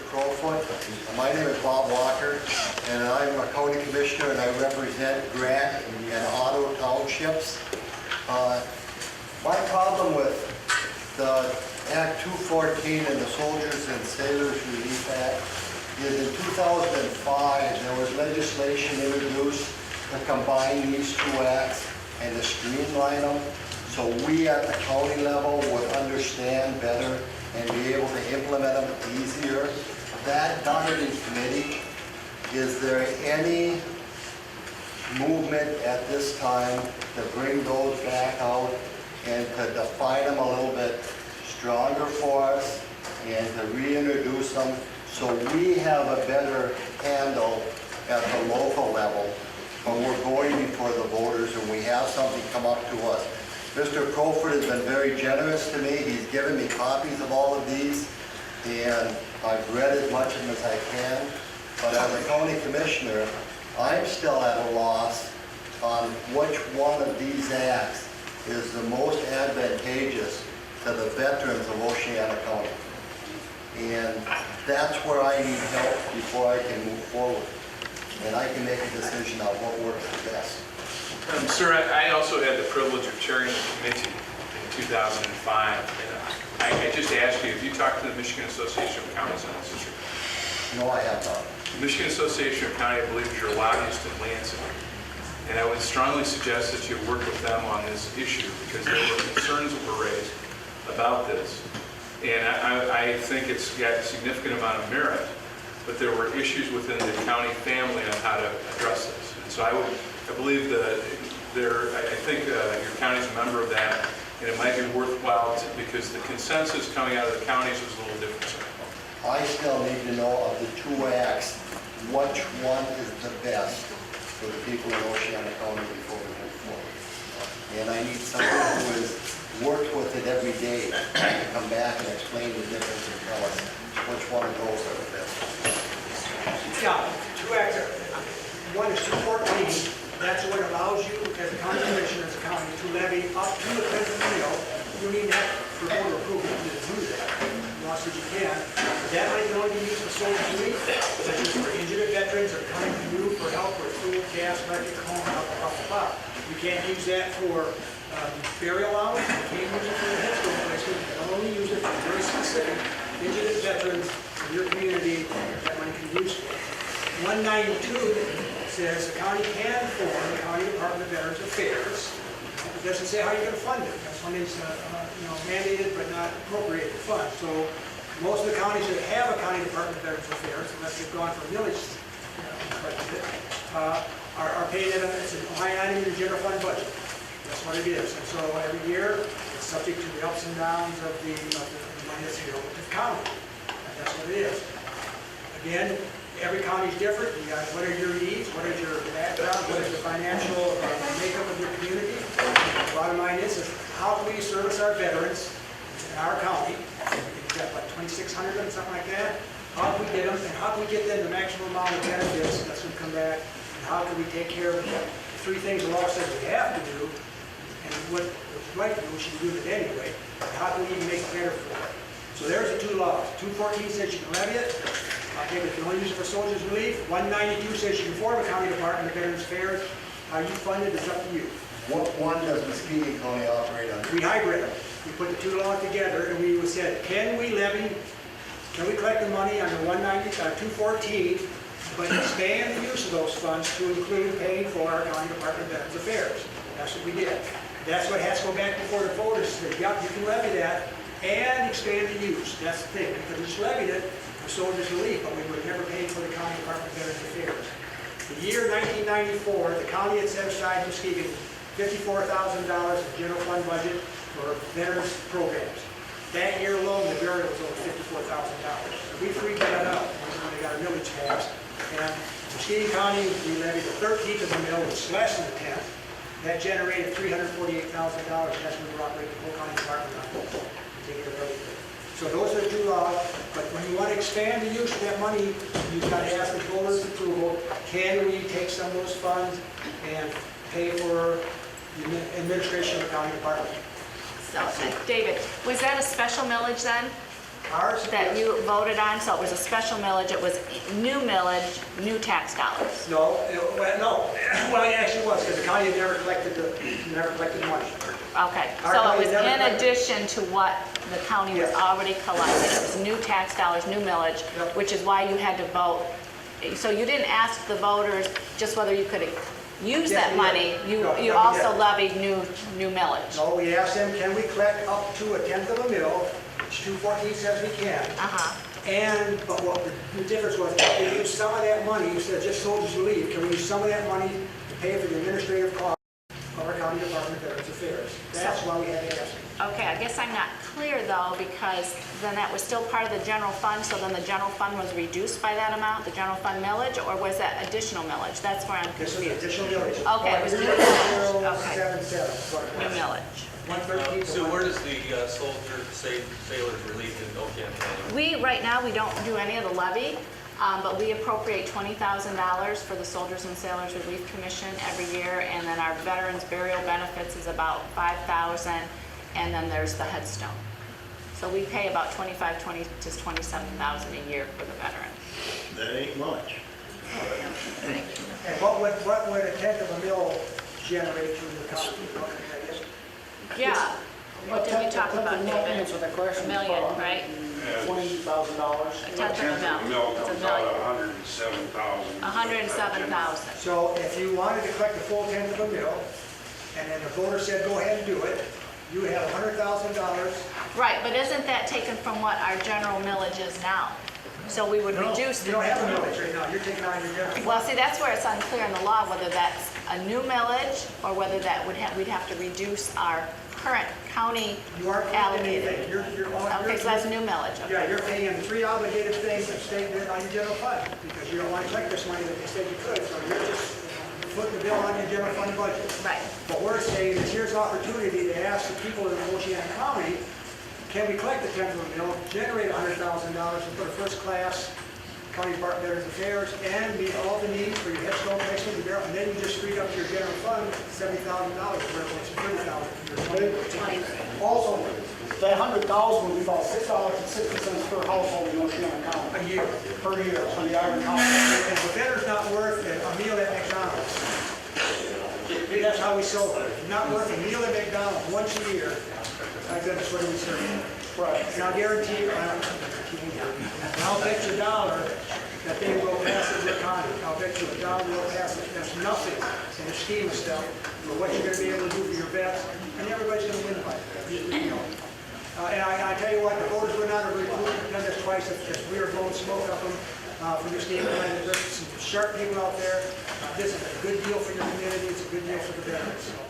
Crowfoot. My name is Bob Walker, and I'm a county commissioner, and I represent Grant and Otto townships. My problem with the Act 214 and the Soldiers and Sailors Relief Act is in 2005 there was legislation introduced to combine these two acts and to streamline them, so we at the county level would understand better and be able to implement them easier. That done in committee. Is there any movement at this time to bring those back out and to define them a little bit stronger for us and to reintroduce them so we have a better handle at the local level when we're going before the voters and we have something come up to us? Mr. Crowfoot has been very generous to me. He's given me copies of all of these, and I've read as much of them as I can. But as a county commissioner, I'm still at a loss on which one of these acts is the most advantageous to the veterans of Oceana County. And that's where I need help before I can move forward. And I can make a decision on what works the best. Sir, I also had the privilege of chairing the committee in 2005. And I just asked you, have you talked to the Michigan Association of Counties on this issue? No, I have not. The Michigan Association of Counties, I believe, is your lobbyist in Lansing. And I would strongly suggest that you work with them on this issue because there were concerns that were raised about this. And I think it's got a significant amount of merit, but there were issues within the county family on how to address this. And so I believe that I think your county's a member of that, and it might be worthwhile because the consensus coming out of the counties was a little different. I still need to know of the two acts, which one is the best for the people of Oceana County before we move forward. And I need someone who has worked with it every day to come back and explain the difference and tell us which one of those are the best. Yeah, two acts. One is 214. That's what allows you, as a county commissioner, as a county, to levy up to the present mill. You need that for voter approval to do that. As long as you can. That money can only be used for soldiers relief, such as for injured veterans or coming to you for help with food, gas, electric, home, blah. You can't use that for burial allowance. You can't use it for the headstone placement. You can only use it for very specific injured veterans in your community that money can be used for. 192 says the county can form the County Department of Veterans Affairs. It doesn't say how you're going to fund it. That's when it's mandated but not appropriated fund. So most of the counties that have a County Department of Veterans Affairs, unless they've gone for millage budget, are paid in it's a line item in the general fund budget. That's what it is. And so every year it's subject to the ups and downs of the money that's available to the county. And that's what it is. Again, every county is different. You got what are your needs, what is your background, what is the financial makeup of your community. The bottom line is how can we service our veterans in our county? We've got like 2,600 of them, something like that. How can we get them, and how can we get them the maximum amount of benefits that's going to come back? And how can we take care of the three things the law says we have to do, and what we'd like to do, we should do it anyway. And how can we even make it better for it? So there's the two laws. 214 says you can levy it. Okay, but you can only use it for soldiers relief. 192 says you can form a County Department of Veterans Affairs. How you fund it is up to you. What one does Muskegon County operate on? We hybrid them. We put the two laws together and we said, can we collect the money under 214, but expand the use of those funds to include paying for our County Department of Veterans Affairs? That's what we did. That's what has to go back before the voters say, yep, you can levy that and expand the use. That's the thing, because we just levied it for soldiers relief, but we would never pay for the County Department of Veterans Affairs. The year 1994, the county had set aside Muskegon $54,000 in general fund budget for veterans programs. That year alone, the burial was over $54,000. So we freed that up when they got a millage passed. And Muskegon County, we levied the 13th of the mill, which is less than the 10th. That generated $348,000. That's when we were operating the whole county department on it. Take care of everything. So those are the two laws, but when you want to expand the use of that money, you've got to ask the voters' approval. Can we take some of those funds and pay for the administration of the county department? So, David, was that a special millage then? Ours? that you voted on? So it was a special millage, it was new millage, new tax dollars. No, no. Well, it actually was, because the county had never collected the money. Okay, Our so county it was never in collected- addition to what the county was Yes. already collecting. It was new tax dollars, new millage, Yep. which is why you had to vote. So you didn't ask the voters just whether you could use Yes, that we money, did. you No, you we also did. levied new millage. So we asked them, can we collect up to a tenth of a mil, which 214 says we can. Uh-huh. But what the difference was, if we use some of that money, instead of just soldiers relief, can we use some of that money to pay for the administrative costs of our county department of Veterans Affairs? That's why we had to ask. Okay, I guess I'm not clear though, because then that was still part of the general fund, so then the general fund was reduced by that amount, the general fund millage, or was that additional millage? That's where I'm This was confused. additional millage. Okay, it was new millage. Okay. 077. New millage. 113 to So where 1. does the sailors relief in Ocam County? We, right now, we don't do any of the levy, but we appropriate $20,000 for the Soldiers and Sailors Relief Commission every year, and then our veterans burial benefits is about $5,000, and then there's the headstone. So we pay about $25,000 to $27,000 a year for the veteran. That ain't much. And what would a tenth of a mil generate through the county? Yeah. What did we talk about, David? Answer the question. A million, right? $20,000. A tenth of a mil. It's a Comes million. out $107,000. 107,000. So if you wanted to collect the full tenth of a mil, and then the voter said, go ahead and do it, you would have $100,000. Right, but isn't that taken from what our general millage is now? So we would reduce You the... don't have a millage right now, you're taking out your general. Well, see, that's where it's unclear in the law, whether that's a new millage or whether that we'd have to reduce our current county You aren't collecting allocated. anything. You're on. Okay, so that's new millage, okay. Yeah, you're paying 3 obligated things that state that on your general fund, because you don't want to collect this money that they said you could, so you're just putting the bill on your general fund budget. Right. What we're saying is here's an opportunity to ask the people in Oceana County, can we collect the tenth of a mil, generate $100,000 and put a first-class county department of Veterans Affairs and meet all the needs for your headstone placement, your burial, and then you just freed up your general fund $70,000, where it's $30,000. Also, that $100,000 would be about $6.60 per household in Oceana County. A year. Per year, for the average household. And the veteran's not worth a meal at McDonald's. That's how we sold it. Not worth a meal at McDonald's once a year. My goodness, what are we serving? Right. And I'll guarantee you, and I'll bet you $1 that they will pass it with Connie. I'll bet you $1 will pass it. That's nothing in the scheme of stuff for what you're going to be able to do for your vets, and everybody's going to win by it. You know. And I tell you what, the voters were not a recruit. We've done this twice. If we were blowing smoke up them from your scheme, there's some sharp people out there. This is a good deal for your community. It's a good deal for the veterans. So.